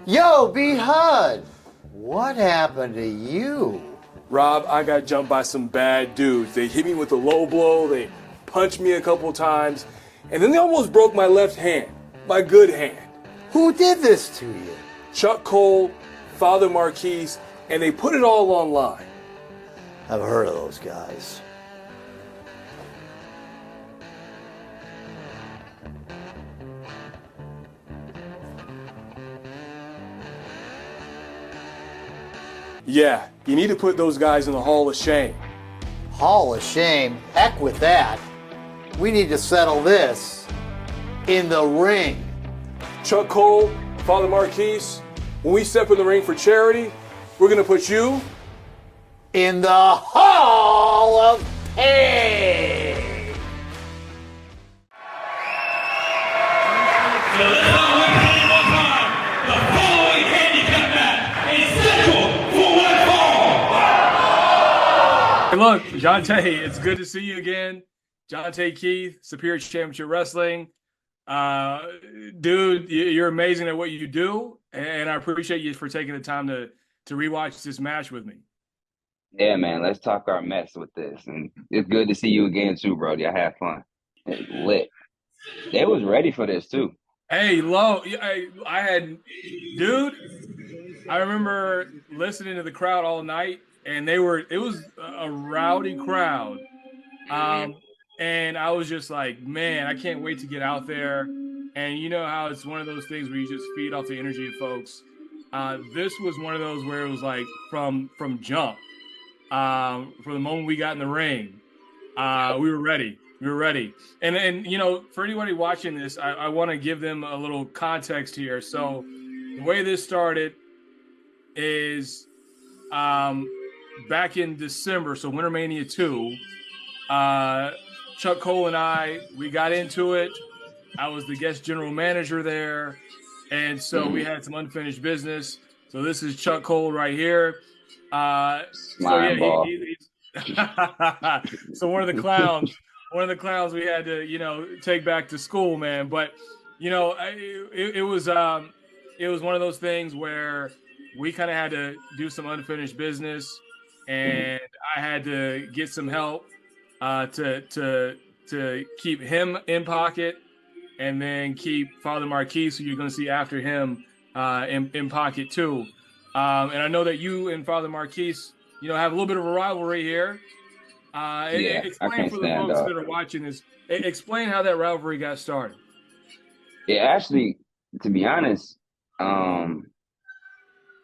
Yo, B-Hud, what happened to you? Rob, I got jumped by some bad dudes. They hit me with a low blow, they punched me a couple times, and then they almost broke my left hand, my good hand. Who did this to you? Chuck Cole, Father Marquis, and they put it all online. I've heard of those guys. Yeah, you need to put those guys in the Hall of Shame. Hall of Shame? Heck with that. We need to settle this in the ring. Chuck Cole, Father Marquis, when we step in the ring for charity, we're going to put you in the Hall of Pain. Hey, look, Jon'tae, it's good to see you again. Jon'tae Keith, Superior Championship Wrestling. Dude, you're amazing at what you do, and I appreciate you for taking the time to rewatch this match with me. Yeah, man, let's talk our mess with this. And it's good to see you again, too, Brody. I had fun. It's lit. They was ready for this, too. Hey, Lo, I had, dude, I remember listening to the crowd all night, and it was a rowdy crowd. And I was just like, man, I can't wait to get out there. And you know how it's one of those things where you just feed off the energy of folks. This was one of those where it was like from jump. From the moment we got in the ring, we were ready. We were ready. And you know, for anybody watching this, I want to give them a little context here. So the way this started is back in December, so Winter Mania 2, Chuck Cole and I, we got into it. I was the guest general manager there. And so we had some unfinished business. So this is Chuck Cole right here. So one of the clowns we had to, you know, take back to school, man. But, you know, it was one of those things where we kind of had to do some unfinished business, and I had to get some help to keep him in pocket, and then keep Father Marquis, who you're going to see after him, in pocket too. And I know that you and Father Marquis, you know, have a little bit of a rivalry here. Explain for the folks that are watching this. Explain how that rivalry got started. Yeah, actually, to be honest,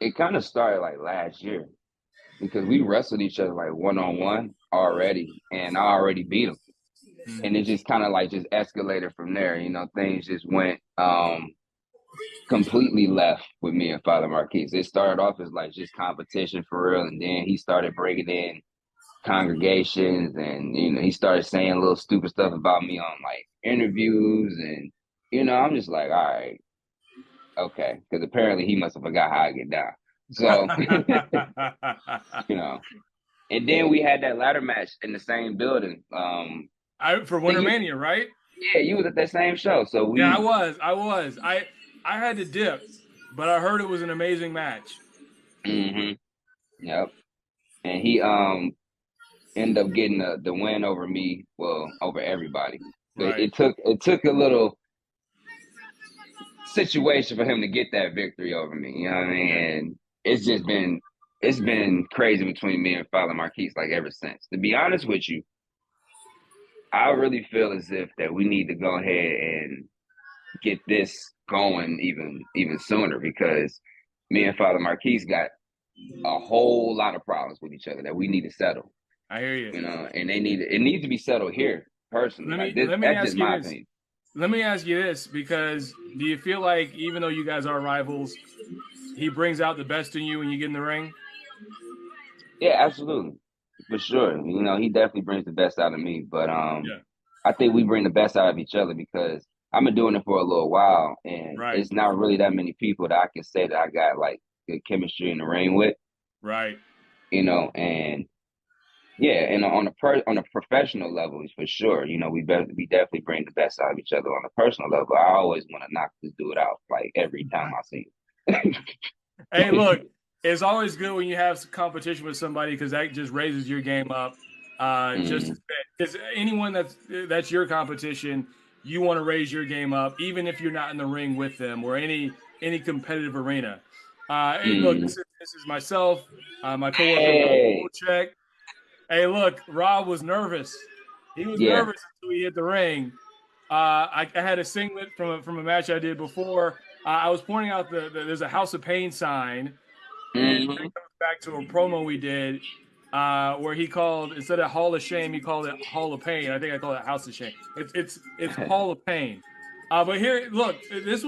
it kind of started like last year because we wrestled each other like one-on-one already, and I already beat him. And it just kind of like just escalated from there. You know, things just went completely left with me and Father Marquis. It started off as like just competition for real, and then he started bringing in congregations, and you know, he started saying little stupid stuff about me on like interviews, and you know, I'm just like, all right, okay, because apparently he must have forgot how I get down. So you know, and then we had that ladder match in the same building. For Winter Mania, right? Yeah, you was at that same show. So I was. I had to dip, but I heard it was an amazing match. Yep. And he ended up getting the win over me, well, over everybody. But right. it took a little situation for him to get that victory over me. You know what I mean? And it's been crazy between me and Father Marquis like ever since. To be honest with you, I really feel as if that we need to go ahead and get this going even sooner, because me and Father Marquis got a whole lot of problems with each other that we need to settle. I hear you. You know, and it needs to be settled here personally. Let me ask you this. Let me ask you this, because do you feel like even though you guys are rivals, he brings out the best in you when you get in the ring? Yeah, absolutely. For sure. You know, he definitely brings the best out of me. But I think we bring the best out of each other because I've been doing it for a little while, and it's not really that many people that I can say that I got like good chemistry in the ring with. Right. You know, and yeah, and on a professional level, for sure. You know, we definitely bring the best out of each other. On a personal level, I always want to knock this dude out like every time I see him. Hey, look, it's always good when you have competition with somebody because that just raises your game up. Just Mm, because anyone that's your competition, you want to raise your game up, even if you're not in the ring with them or any competitive arena. Hey, look, mm. this is myself, my coworker Rob Hey, Wolcheck. Hey, look, Rob was nervous. He was yeah. nervous until he hit the ring. I had a singlet from a match I did before. I was pointing out there's a House of Pain sign, and that Hmm. comes back to a promo we did where he called instead of Hall of Shame, he called it Hall of Pain. I think I called it House of Shame. It's Hall of Pain. But here, look, this.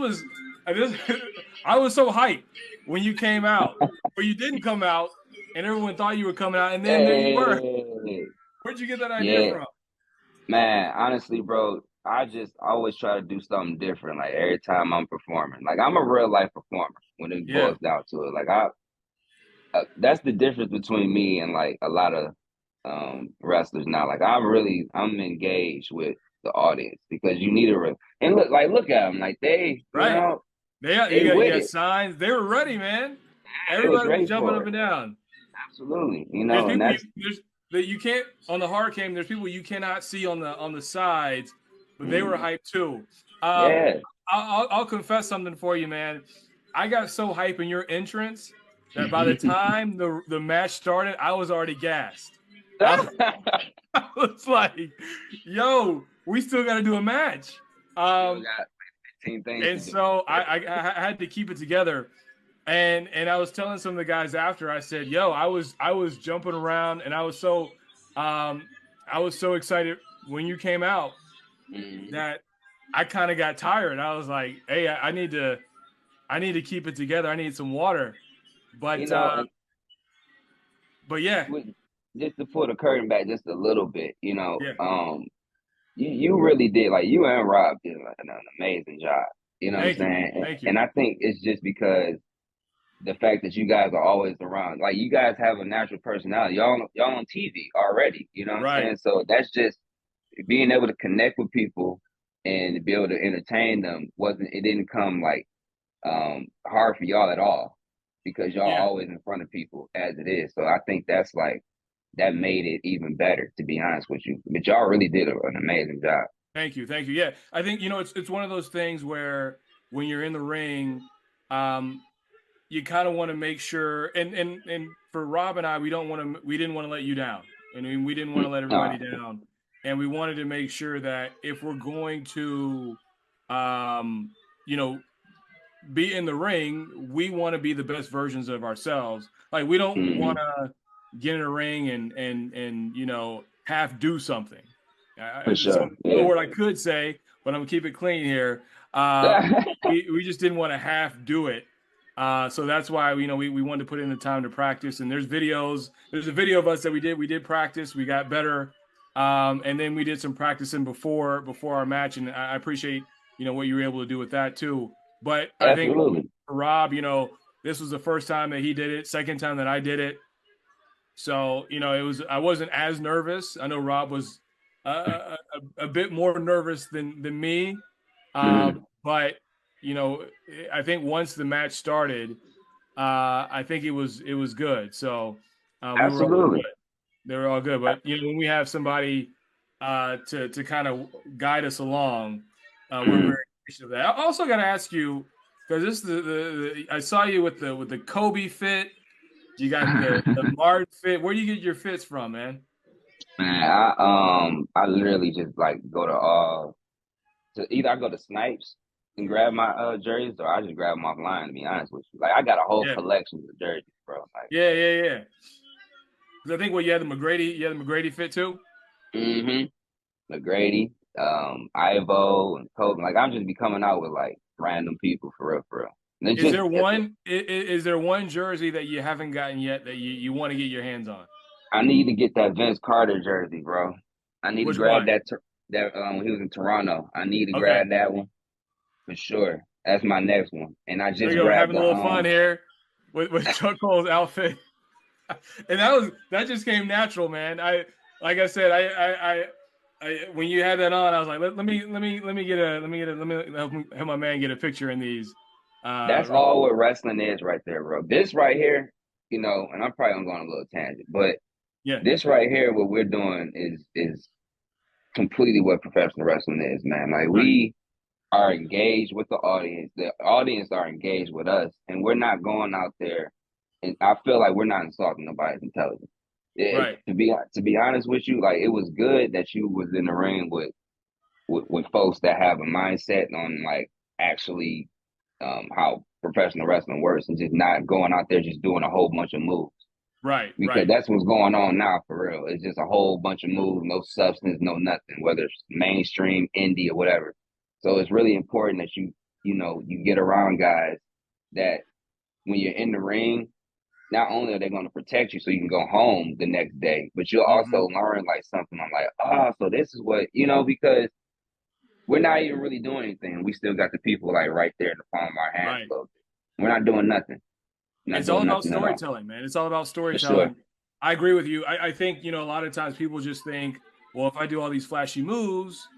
I was so hyped when you came out, or you didn't come out, and everyone thought you were coming out, and then there you were. Hey, Where'd you get that idea yeah, from? man. Honestly, bro, I just always try to do something different. Like every time I'm performing, like I'm a real life performer when it Yeah, boils down to it. Like that's the difference between me and like a lot of wrestlers now. Like I'm engaged with the audience because you need a real and look at them like right. they You with got it. signs. They were ready, man. They was Everybody was ready jumping for up it. and down. Absolutely, There's and people that's there's that you can't on the hard cam. There's people you cannot see on the sides, but they were mm, hyped too. Um, yeah. I'll confess something for you, man. I got so hyped in your entrance that by the time the match started, I was already gassed. I, I was like, "Yo, we still got to do a match." Still Um, got 15 things to and do. so I had to keep it together. And I was telling some of the guys after, I said, "Yo, I was jumping around, and um, I was so excited when you came out Mm, that I kind of got tired. I was like, hey, I need to keep it together. I need some water, you but know, uh, and but yeah, with, just to pull the curtain back just a little bit, yeah, you really did like you and Rob did like an amazing job. You know what I'm thank you, saying? And, thank you, and I think it's just because the fact that you guys are always around, like you guys have a natural personality. Y'all on TV already. You know what I'm right, saying? So that's just being able to connect with people and to be able to entertain them wasn't it didn't come like hard for y'all at all because y'all yeah. always in front of people as it is. So I think that's like that made it even better, to be honest with you. But y'all really did an amazing job. Thank you, thank you. Yeah, I think it's one of those things where when you're in the ring, um, you kind of want to make sure and for Rob and I we didn't want to let you down. I mean we didn't want to let everybody Uh, down. And we wanted to make sure that if we're going to um you know be in the ring, we want to be the best versions of ourselves. Like we don't want mm, to get in a ring and half do something. for It's sure. a Yeah. word I could say, but I'm gonna keep it clean here. Uh, we just didn't want to half do it. So that's why we wanted to put in the time to practice. And there's videos. There's a video of us that we did. We did practice. We got better. And then we did some practicing before our match. And I appreciate what you were able to do with that too. But I think Absolutely. for Rob, this was the first time that he did it, second time that I did it. So, I wasn't as nervous. I know Rob was a bit more nervous than me. Mm, But, you know, I think once the match started, I think it was good. So we were all good. absolutely. They were all good. But, when we have somebody to kind of guide us along, we're Mm. very appreciative of that. I also got to ask you, because this is I saw you with the Kobe fit. You got the Martin fit. Where do you get your fits from, man? Man, I literally just like go to either I go to Snipes and grab my jerseys or I just grab them offline, to be honest with you. Like I got a whole Yeah, collection of jerseys, bro. Like yeah, yeah, yeah. 'Cause I think you had the McGrady fit too. McGrady, Ivo and Kobe. Like I'm just be coming out with like random people for real, for real. And it's Is just there one? Is there one jersey that you haven't gotten yet that you want to get your hands on? I need to get that Vince Carter jersey, bro. I need to Which grab one? that when he was in Toronto. I need to Okay, grab that one for sure. That's my next one. And I there just you go. grabbed Having a the little fun here with Chuck Cole's outfit, and that just came natural, man. Like I said, when you had that on, I was like, let me help my man get a picture in these. That's all what wrestling is right there, bro. This right here, you know, and I'm probably going on a little tangent, but Yeah. this right here, what we're doing is completely what professional wrestling is, man. Like we are engaged with the audience are engaged with us, and we're not going out there. And I feel like we're not insulting nobody's intelligence. Right. To be honest with you, like it was good that you was in the ring with folks that have a mindset on like actually how professional wrestling works, and just not going out there just doing a whole bunch of moves. Right. Because that's what's going on now for real. It's just a whole bunch of moves, no substance, no nothing, whether it's mainstream, indie, or whatever. So it's really important that you get around guys that when you're in the ring, not only are they going to protect you so you can go home the next day, but you'll also learn like something. I'm like, so this is what, because we're not even really doing anything. We still got the people like right there in the palm of our hands. Right. So we're not doing nothing. It's all about storytelling, man. It's all about storytelling. Sure. I agree with you. I think, a lot of times people just think, well, if I do all these flashy moves,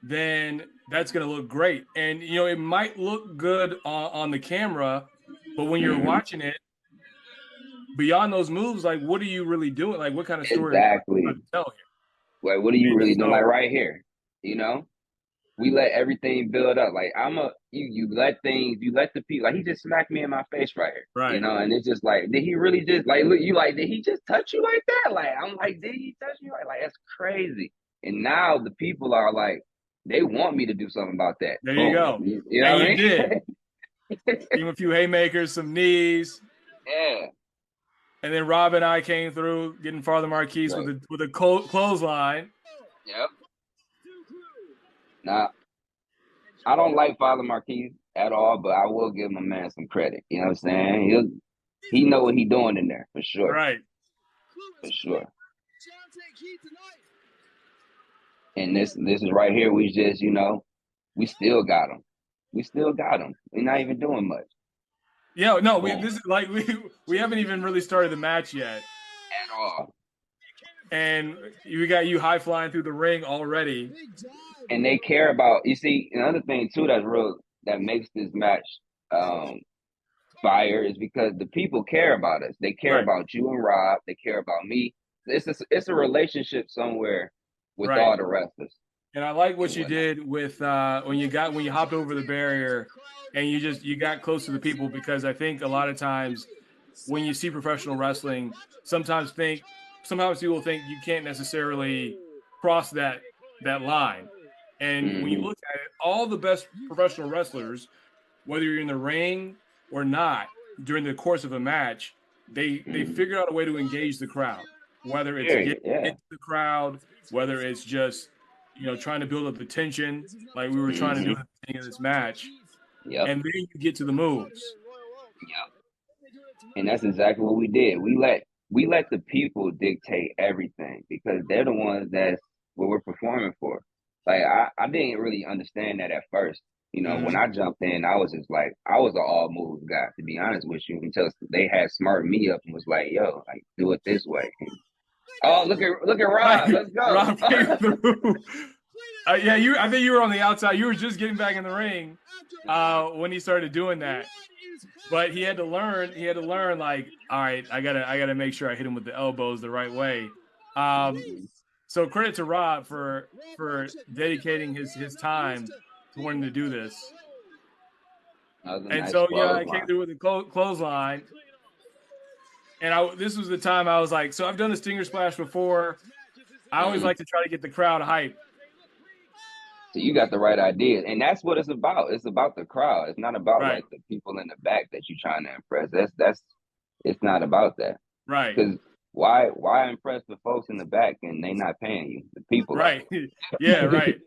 then that's going to look great. And, it might look good on the camera, but when you're watching it, beyond those moves, like, what are you really doing? Like, what kind of story are you trying to tell here? Like, what are you really doing? Like, right here, we let everything build up. Like, you let the people, like, he just smacked me in my face right here. Right. And it's just like, did he really just, like, look, you like, did he just touch you like that? Like, I'm like, did he touch you? Like, that's crazy. And now the people are like, they want me to do something about that. There you go. You know what I mean? Did. Give him a few haymakers, some knees. Yeah. And then Rob and I came through, getting Father Marquis with a clothesline. Yep. Now, I don't like Father Marquis at all, but I will give my man some credit. You know what I'm saying? He know what he doing in there for sure. Right. For sure. And this is right here. We just, we still got him. We're not even doing much. Yeah, no, this is like we haven't even really started the match yet. At all. And we got you high flying through the ring already. And they care about, you see, another thing too that makes this match fire is because the people care about us. They care about you and Rob. They care about me. It's a relationship somewhere with all the wrestlers. And I like what you did with when you hopped over the barrier and you got close to the people, because I think a lot of times when you see professional wrestling, sometimes people think you can't necessarily cross that line. And when you look at it, all the best professional wrestlers, whether you're in the ring or not, during the course of a match, they figured out a way to engage the crowd, whether it's getting into the crowd, whether it's just trying to build up the tension like we were trying to do at the beginning of this match. Yep. And then you get to the moves. Yep. And that's exactly what we did. We let the people dictate everything because they're the ones that's what we're performing for. Like I didn't really understand that at first. When I jumped in, I was just like, I was an all moves guy, to be honest with you, until they had smarted me up and was like, yo, like do it this way. Oh, look at Rob. Let's go. Rob came through. I think you were on the outside. You were just getting back in the ring when he started doing that. But he had to learn. Like, all right, I gotta make sure I hit him with the elbows the right way. So credit to Rob for dedicating his time to wanting to do this. And so I came through with the clothesline. And this was the time I was like, so I've done the Stinger Splash before. I always like to try to get the crowd hyped. So you got the right idea. And that's what it's about. It's about the crowd. It's not about like the people in the back that you're trying to impress. It's not about that. Right. Because why impress the folks in the back and they not paying you? The people. Right. Yeah, right.